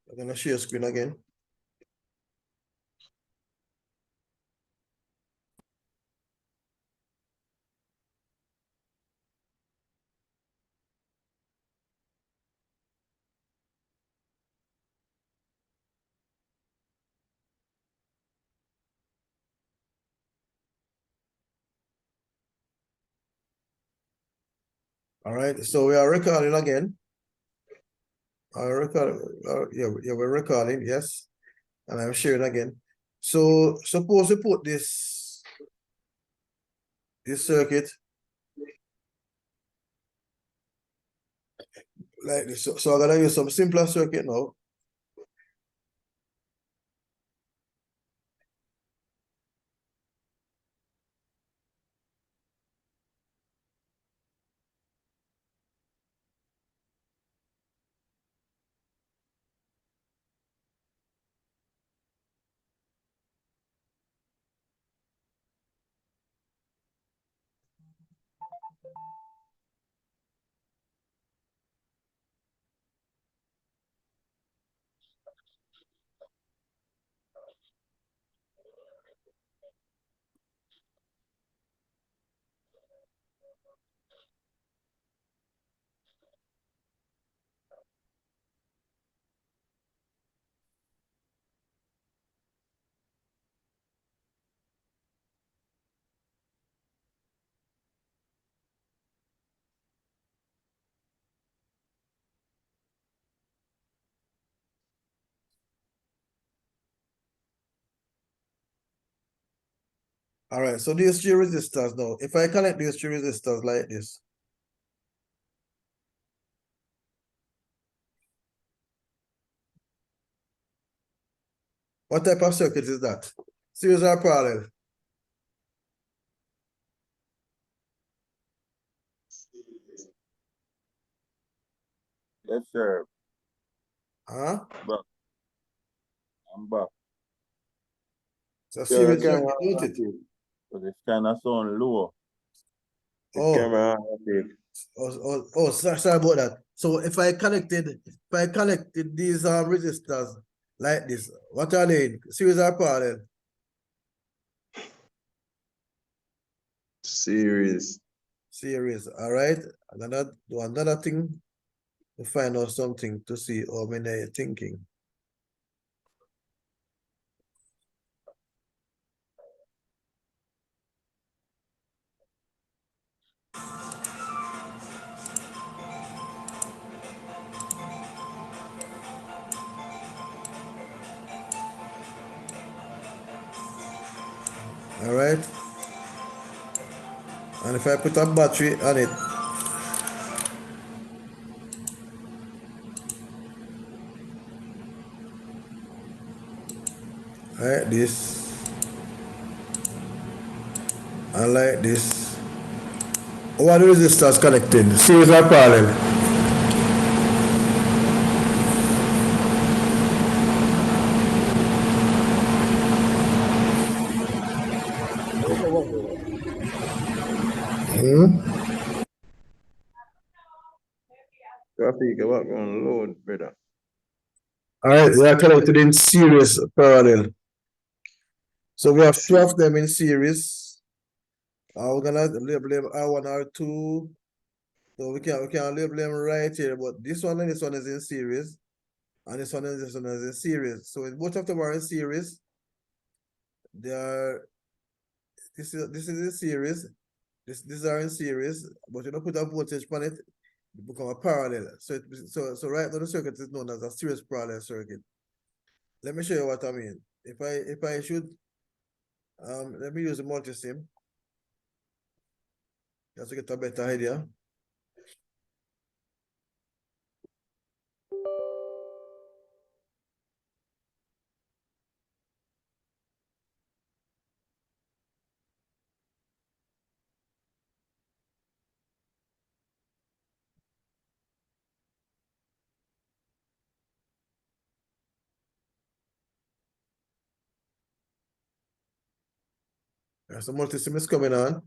I'm gonna share screen again. All right, so we are recording again. Yeah, we're recording, yes. And I'm sharing again. So suppose we put this circuit like this. So I'm gonna use some simpler circuit now. All right, so these three resistors now. If I connect these three resistors like this, what type of circuit is that? Series or parallel? Yes, sir. Huh? But I'm back. So series Yeah, circuit, don't it? but it's kind of sound low. Oh. Sorry about that. So if I connected these resistors like this, what are they? Series or parallel? Series. Series. All right. I'm gonna do another thing to find out something to see how many thinking. All right. And if I put a battery on it, like this, and like this. What are the resistors connected? Series or parallel? Traffic about on load, brother. All right, they are connected in series parallel. So we have two of them in series. We're gonna label them R1, R2. So we can label them right here, but this one and this one is in series, and this one and this one is in series. So if both of them are in series, they are this is in series. These are in series, but you don't put a voltage on it, it become a parallel. So right now the circuit is known as a series parallel circuit. Let me show you what I mean. If I should let me use a multi-sim just to get a better idea. So multi-sim is coming on.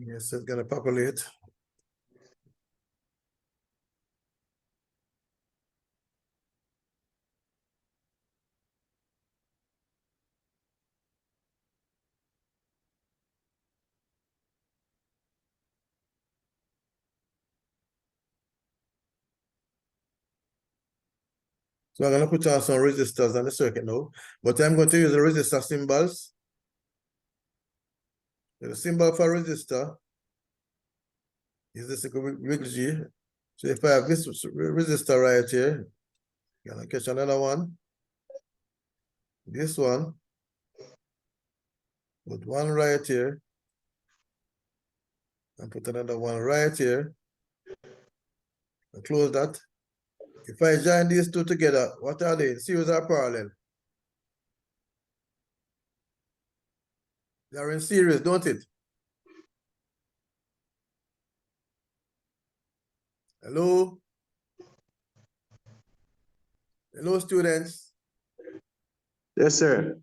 Yes, it's gonna populate. So I'm gonna put on some resistors on the circuit now, but I'm going to use the resistor symbols. The symbol for resistor is this big G. So if I have this resistor right here, I'm gonna catch another one. This one, put one right here, and put another one right here. And close that. If I join these two together, what are they? Series or parallel? They are in series, don't it? Hello? Hello, students. Yes, sir.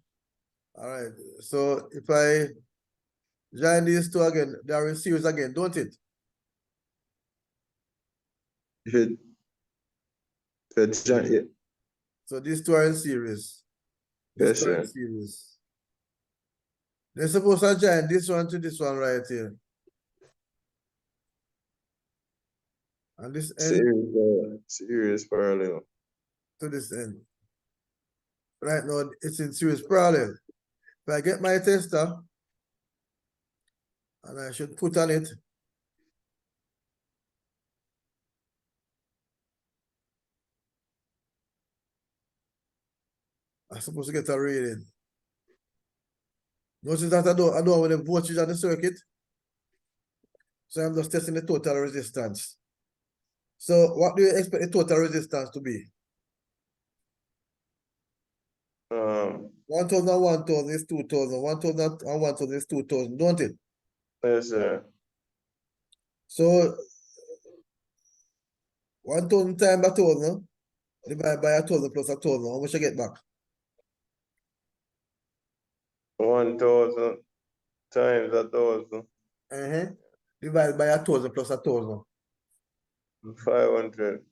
All right. So if I join these two again, they are in series again, don't it? If it yeah. So these two are in series. These Yes, two are in sir. series. They're supposed to join this one to this one right here. And this end Series parallel. to this end. Right now, it's in series parallel. If I get my tester, and I should put on it, I'm supposed to get a reading. Notice that I don't have the voltage on the circuit. So I'm just testing the total resistance. So what do you expect the total resistance to be? 1,000 and 1,000 is 2,000. 1,000 and 1,000 is 2,000, don't it? Yes, sir. So 1,000 times 1,000 divided by 1,000 plus 1,000. How much I get back? 1,000 times 1,000. Divided by 1,000 plus 1,000. 500.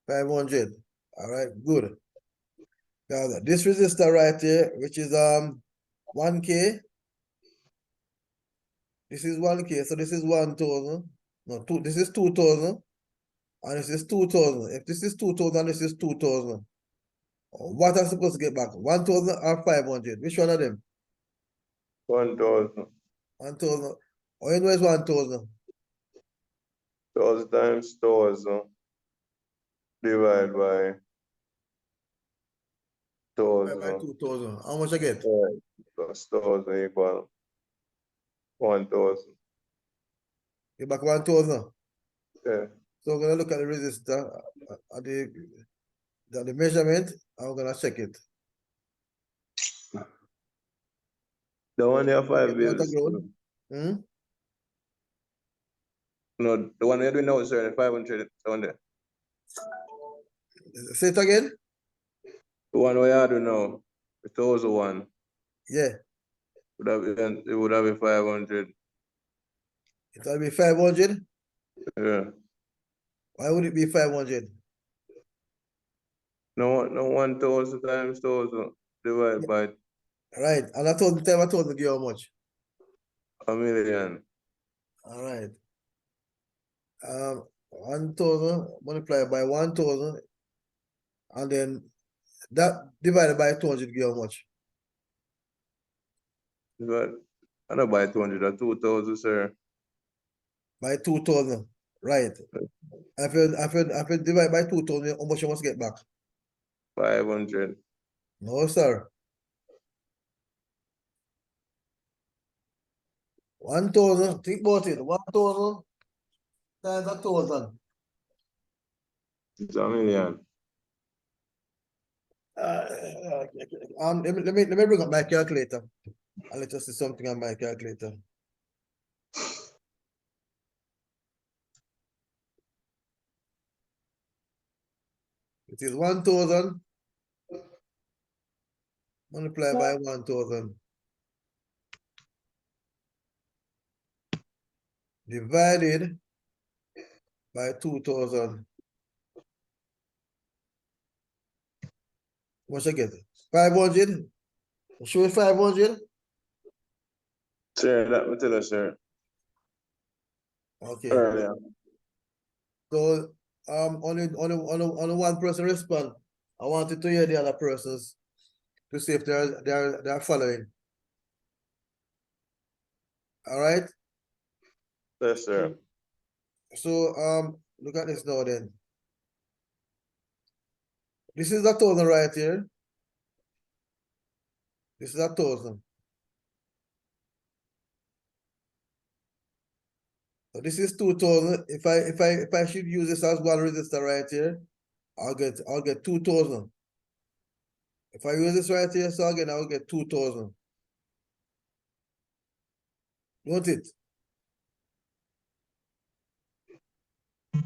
500. All right, good. Now this resistor right here, which is 1K. This is 1K, so this is 1,000. No, this is 2,000. And this is 2,000. If this is 2,000, this is 2,000. What am I supposed to get back? 1,000 or 500? Which one of them? 1,000. 1,000. Oh, you know it's 1,000. 1,000 times 1,000 divided by Divided by 1,000. 2,000. How much I get? Plus 1,000 equal 1,000. Get back 1,000. Yeah. So we're gonna look at the resistor, the measurement, and we're gonna check it. The one you have Okay, 5 not a is ground. no, the one you're doing now, sir, the 500 on there. Say it again. The one we are doing now, the 1,001. Yeah, It would have been 500. it'll be 500. Yeah. Why would it be 500? No, 1,000 times 1,000 divided by Right, and 1,000 times 1,000 give how much? 1,000,000. All right. 1,000 multiplied by 1,000, and then that divided by 200 give how much? But I don't buy 200 or 2,000, sir. By 2,000. Right. If you divide by 2,000, how much you must get back? 500. No, sir. 1,000. Think about it. 1,000 times 1,000. It's 1,000,000. Let me bring up my calculator. And let us see something on my calculator. It is 1,000 multiplied by 1,000. divided by 2000. What you get? 500? Show it 500? Sir, let me tell you, sir. Okay. Earlier. So only one person respond. I wanted to hear the other persons to see if they're following. All right. Yes, sir. So look at this now then. This is 1,000 right here. This is 1,000. So this is 2,000. If I should use this as one resistor right here, I'll get 2,000. If I use this right here, so again I'll get 2,000. Note it.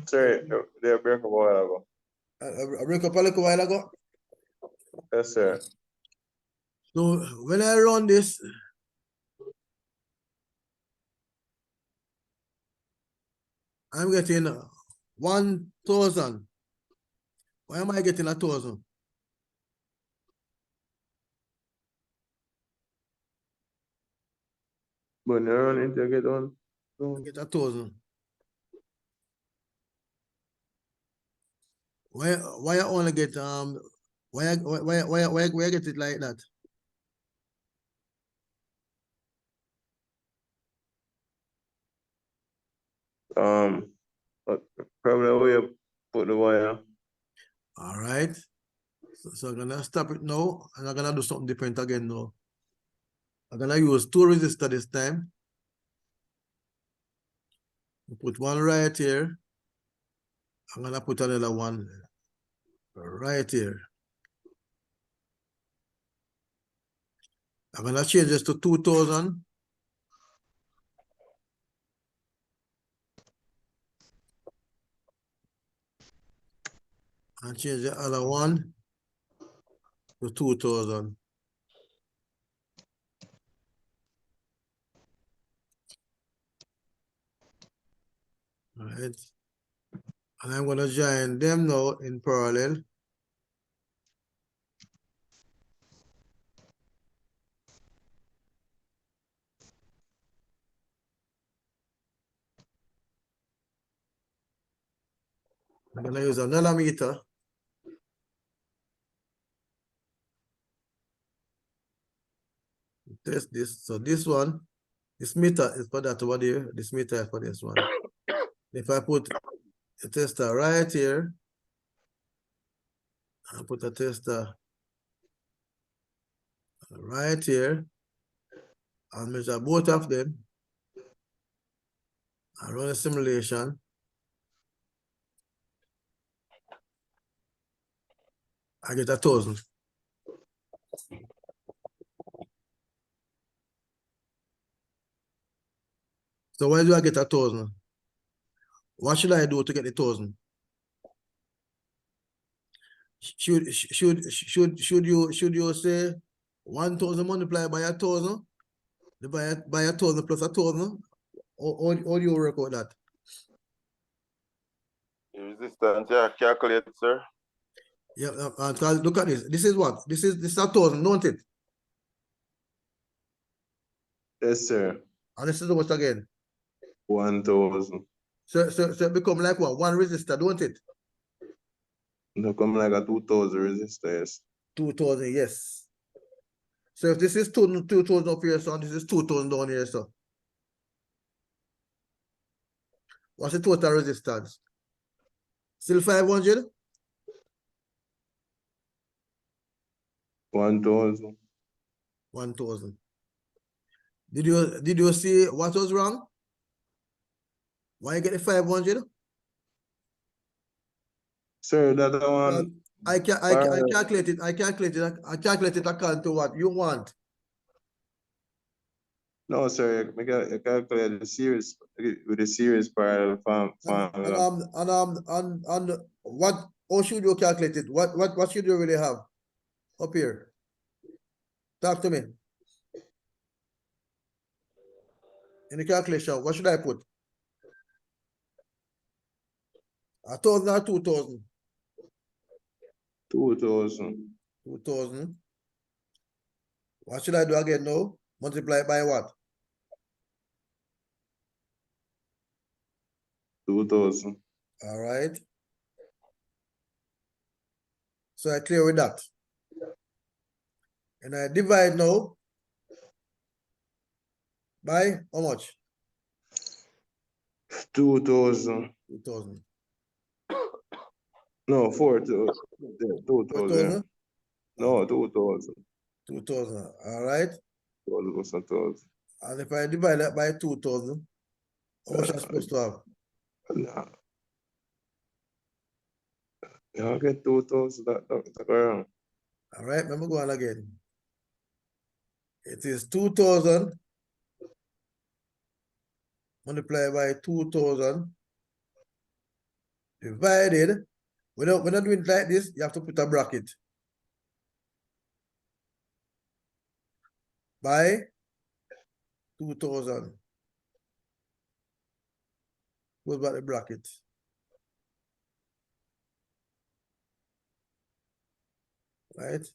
Sir, they break up a while ago. I break up a little while ago. Yes, sir. So when I run this, I'm getting 1,000. Why am I getting 1,000? But you run into get one. I get 1,000. Why I only get why I get it like that? But probably where you put the wire. All right. So I'm gonna stop it now, and I'm gonna do something different again now. I'm gonna use 2 resistors this time. Put one right here. I'm gonna put another one right here. I'm gonna change this to 2,000. And change the other one to 2,000. All right. And I'm gonna join them now in parallel. I'm gonna use another meter. Test this. So this one, this meter is for that over there. This meter is for this one. If I put a tester right here, I put a tester right here, I'll measure both of them. I run a simulation. I get 1,000. So why do I get 1,000? What should I do to get the 1,000? Should you say 1,000 multiplied by 1,000? By 1,000 plus 1,000? Or do you work out that? The resistance, yeah, calculate, sir. Yeah, look at this. This is what? This is 1,000, don't it? Yes, sir. And this is what again? 1,000. So it become like what? One resistor, don't it? It'll come like a 2,000 resistor, yes. 2,000, yes. So if this is 2,000 up here, so and this is 2,000 down here, so what's the total resistance? Still 500? 1,000. 1,000. Did you see what was wrong? Why you get the 500? Sir, that one. I calculate it. I calculate it according to what you want. No, sir, you calculate the series with the series parallel formula. And what, how should you calculate it? What should you really have up here? Talk to me. In the calculation, what should I put? 1,000 or 2,000? 2,000. 2,000. What should I do again now? Multiply by what? 2,000. All right. So I clear with that. And I divide now by how much? 2,000. 2,000. No, 4,000. Yeah, 2,000. 4,000? No, 2,000. 2,000. All right. 2,000. And if I divide that by 2,000, how much am I supposed to have? Nah. You get 2,000. That around. All right. Let me go on again. It is 2,000 multiplied by 2,000 divided. When I do it like this, you have to put a bracket. By 2,000. Close back the bracket. Right?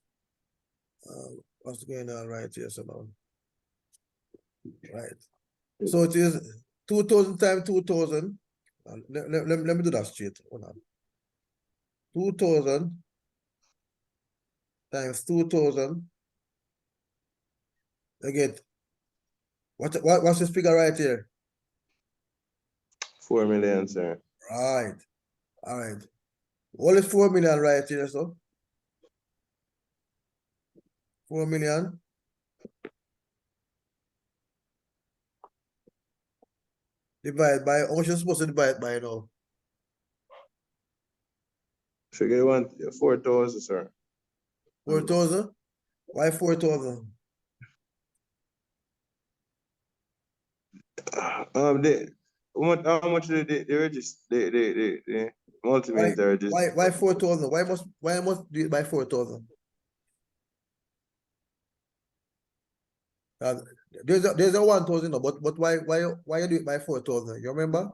What's going on right here? So now. Right. So it is 2,000 times 2,000. Let me do that straight. Hold on. 2,000 times 2,000. Again, what's this figure right here? 4 million, sir. Right. All right. What is 4 million right here, so? 4 million. Divide by, how much you supposed to divide by now? So you want 4,000, sir. 4,000? Why 4,000? How much the register the multimeter register? Why 4,000? Why must do it by 4,000? There's a 1,000, but why you do it by 4,000? You remember?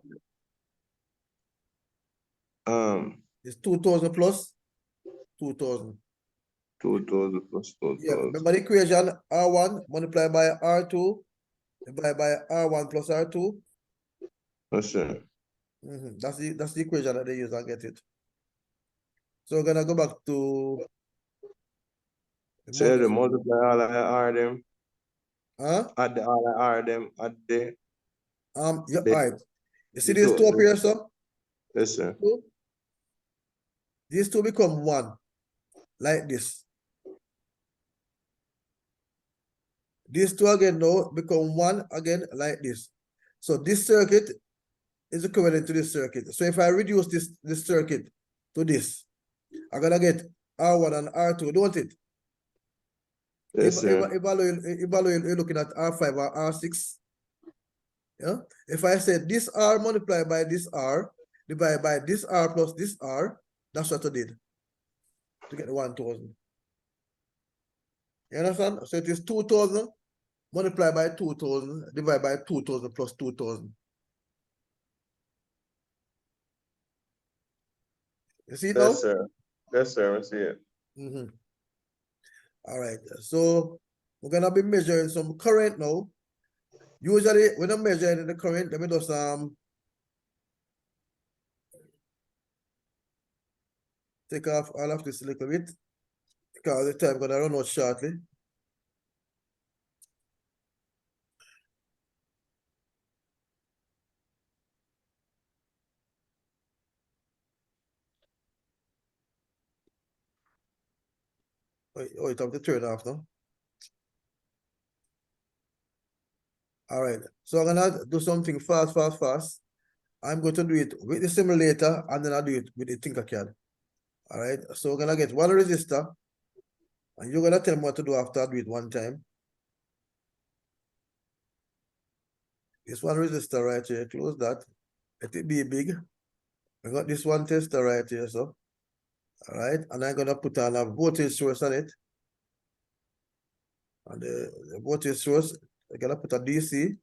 It's 2,000 plus 2,000. 2,000 plus Yeah, 2,000. remember the equation R1 multiplied by R2 divided by R1 plus R2? Yes, sir. That's the equation that they use and get it. So we're gonna go back to So the multiply all I R them. huh? Add the all I R them. Add the Yeah, the, all right. You see the these two up here, so yes, sir. these two become one, like this. These two again now become one again like this. So this circuit is equivalent to this circuit. So if I reduce this circuit to this, I'm gonna get R1 and R2, don't it? Yes, sir. Evaluate, you're looking at R5 or R6. Yeah. If I say this R multiplied by this R, divided by this R plus this R, that's what I did to get the 1,000. You understand? So it is 2,000 multiplied by 2,000 divided by 2,000 plus 2,000. You see it now? Yes, sir. Yes, sir. I see it. All right. So we're gonna be measuring some current now. Usually when I'm measuring the current, let me just take off all of this a little bit because the time gonna run out shortly. Oh, it have to turn off now. All right. So I'm gonna do something fast. I'm going to do it with the simulator and then I'll do it with the Tinkercad. All right. So we're gonna get one resistor and you're gonna tell me what to do after I do it one time. This one resistor right here, close that. Let it be big. I got this one tester right here, so. All right, and I'm gonna put on a voltage source on it. And the voltage source, I'm gonna put a DC.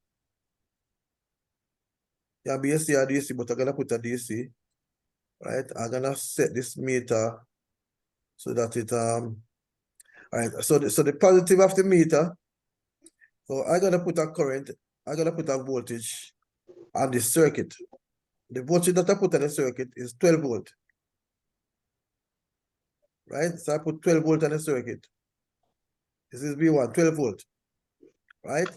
Can be AC or DC, but I'm gonna put a DC. right? I'm gonna set this meter so that it all right. So the positive of the meter. So I'm gonna put a current. I'm gonna put a voltage on the circuit. The voltage that I put on the circuit is 12 volt. Right? So I put 12 volt on the circuit. This is V1, 12 volt. Right?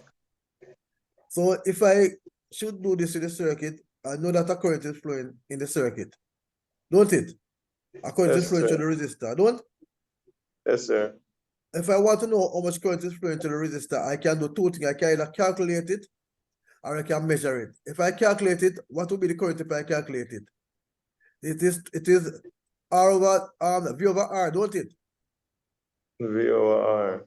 So if I should do this in the circuit, I know that a current is flowing in the circuit. Don't it? A current is Yes, flowing sir. to the resistor. Don't? Yes, sir. If I want to know how much current is flowing to the resistor, I can do two things. I can either calculate it or I can measure it. If I calculate it, what will be the current if I calculate it? It is R over V over R, don't it? V over R.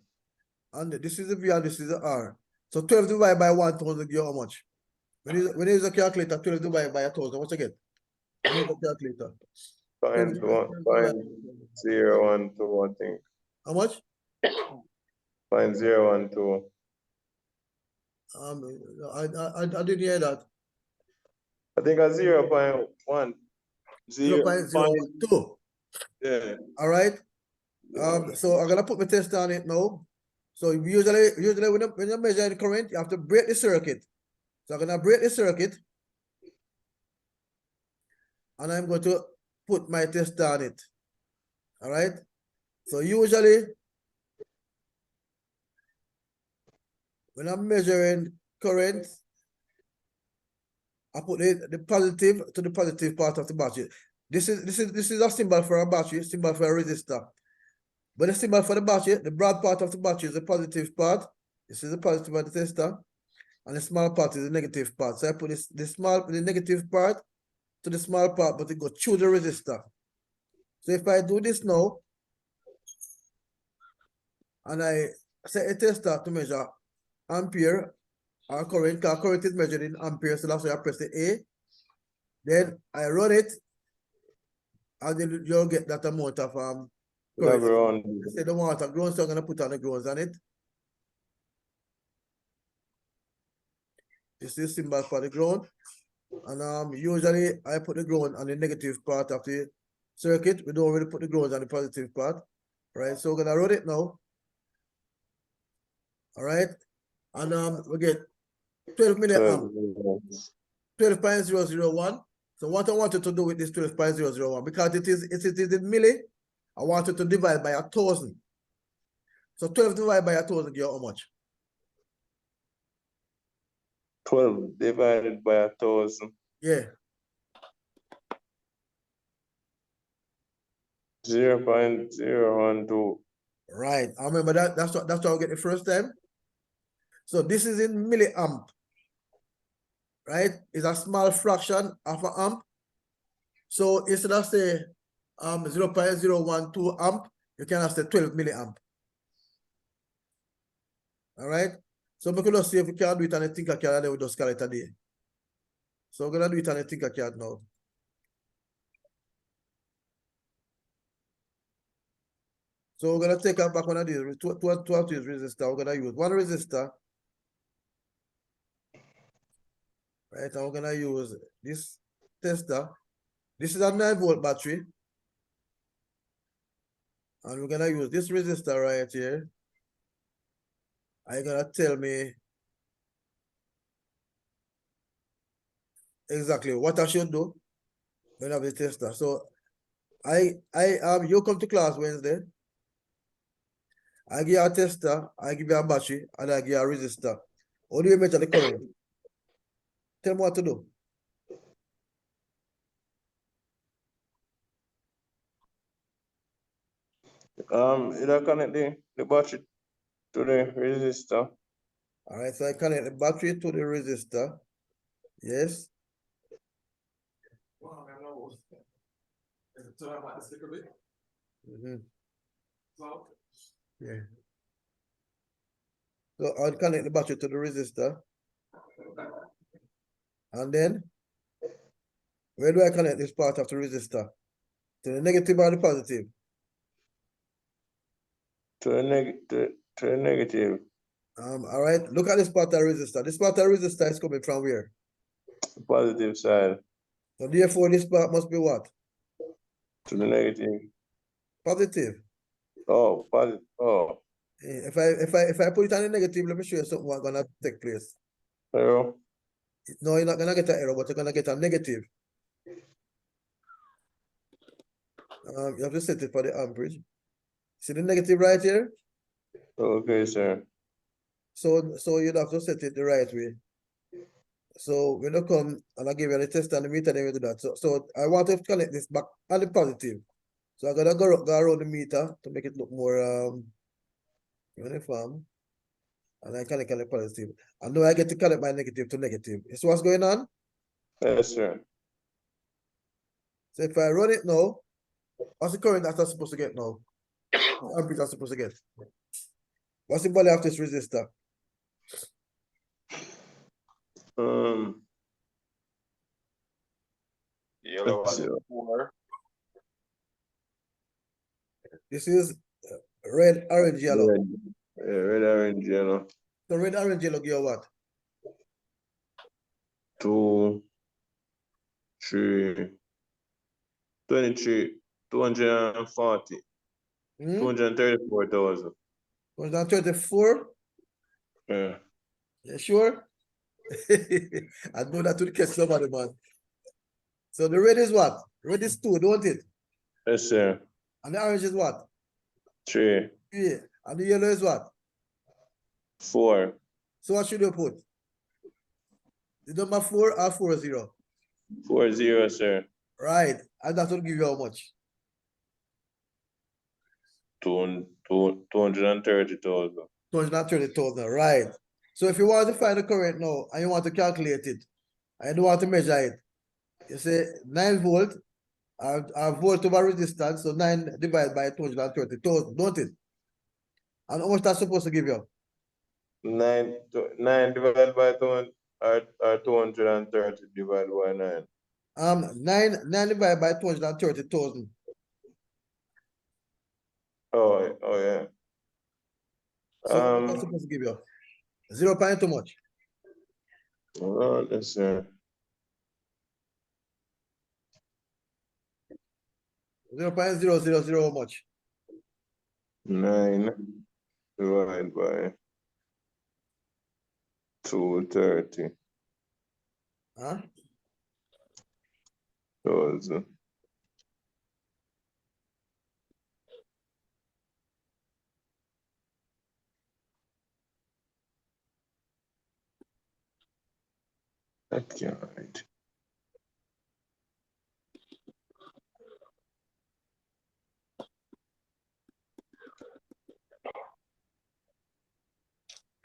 And this is the V and this is the R. So 12 divided by 1,000 give you how much? When you use a calculator, 12 divided by 1,000, what you get? When you use a calculator. 12 0.012, I think. How much? 0.012. I didn't hear that. I think a 0.1. 0.012. Yeah. All right. So I'm gonna put my test on it now. So usually when you measure the current, you have to break the circuit. So I'm gonna break the circuit, and I'm going to put my test on it. All right. So usually when I'm measuring current, I put the positive to the positive part of the battery. This is a symbol for a battery, symbol for a resistor. But the symbol for the battery, the broad part of the battery is the positive part. This is the positive of the tester, and the small part is the negative part. So I put the negative part to the small part, but it goes through the resistor. So if I do this now, and I set a tester to measure ampere or current, because current is measured in ampere, so that's why I press the A. Then I run it, and then you'll get that amount of current. Say the water ground, so I'm gonna put on the grounds on it. This is symbol for the ground. And usually I put the ground on the negative part of the circuit. We don't really put the ground on the positive part. Right? So we're gonna run it now. All right. And we get 12 milliamp, 12.001. So what I wanted to do with this 12.001, because it is in milli, I wanted to divide by 1,000. So 12 divided by 1,000 give how much? 12 divided by 1,000. Yeah. 0.012. Right. I remember that's what I get the first time. So this is in milliamp. Right? It's a small fraction of an amp. So instead of say 0.012 amp, you can have say 12 milliamp. All right. So we could just see if we can do it on a Tinkercad, and then we just call it a day. So we're gonna do it on a Tinkercad now. So we're gonna take up back one of these two of these resistors. We're gonna use one resistor. Right, and we're gonna use this tester. This is a 9-volt battery. And we're gonna use this resistor right here. Are you gonna tell me exactly what I should do when I have the tester? So you come to class Wednesday. I give you a tester, I give you a battery, and I give you a resistor. How do you measure the current? Tell me what to do. It'll connect the battery to the resistor. All right, so I connect the battery to the resistor. Yes. Mm-hmm. Yeah. So I'll connect the battery to the resistor. And then, where do I connect this part of the resistor? To the negative or the positive? To the negative. All right, look at this part of the resistor. This part of the resistor is coming from where? Positive side. So therefore, this part must be what? To the negative. Positive. Oh, positive. Oh, If I put it on the negative, let me show you something what's gonna take place. zero. No, you're not gonna get an error, but you're gonna get a negative. You have to set it for the amperage. See the negative right here? Okay, sir. So you'd have to set it the right way. So when you come and I give you the test and the meter, then you do that. So I want to connect this back on the positive. So I'm gonna go around the meter to make it look more uniform. And I connect on the positive. And now I get to connect my negative to negative. You see what's going on? Yes, sir. So if I run it now, what's the current that I'm supposed to get now? The amperage I'm supposed to get. What's the value of this resistor? Yellow Let's see. 4. This is red, orange, yellow. Red, red, orange, yellow. So red, orange, yellow give you what? 2, 3, 23, 240, 234,000. 134? Yeah. You sure? I know that will catch somebody, man. So the red is what? Red is 2, don't it? Yes, sir. And the orange is what? 3, 3. And the yellow is what? 4, So what should you put? The number 4 or 40? 40, sir. Right. And that will give you how much? 230,000. 230,000. Right. So if you want to find the current now and you want to calculate it, and you don't want to measure it, you say 9 volt or volt over resistance, so 9 divided by 230,000, don't it? And how much that's supposed to give you? 9 divided by 2 or 230 divided by 9. 9 divided by 230,000. Oh, yeah. So what that's supposed to give you? 0 point too much. Oh, yes, sir. 0.000 how much? 9 divided by 230. Huh? 1,000. I can't write.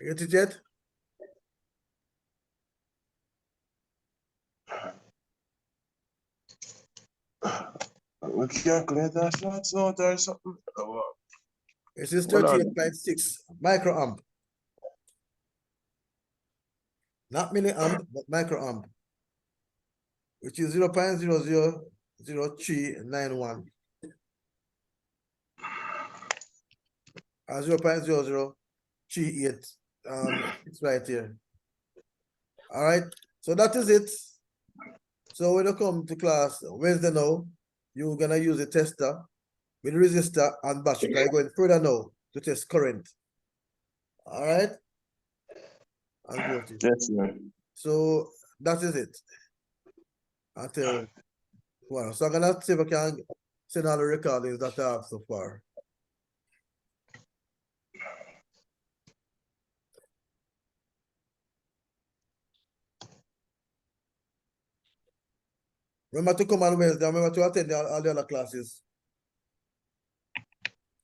You get it yet? We calculate that shots out or something. This is Hold on. 38.6 microamp. Not milliamp, but microamp. Which is 0.000391. Or 0.0038. It's right here. All right. So that is it. So when you come to class Wednesday now, you're gonna use a tester with resistor and battery. Because you're going further now to test current. All right. And voltage. Yes, sir. So that is it. Until well, so I'm gonna see if I can send all the recordings that I have so far. Remember to come on Wednesday. Remember to attend all the other classes.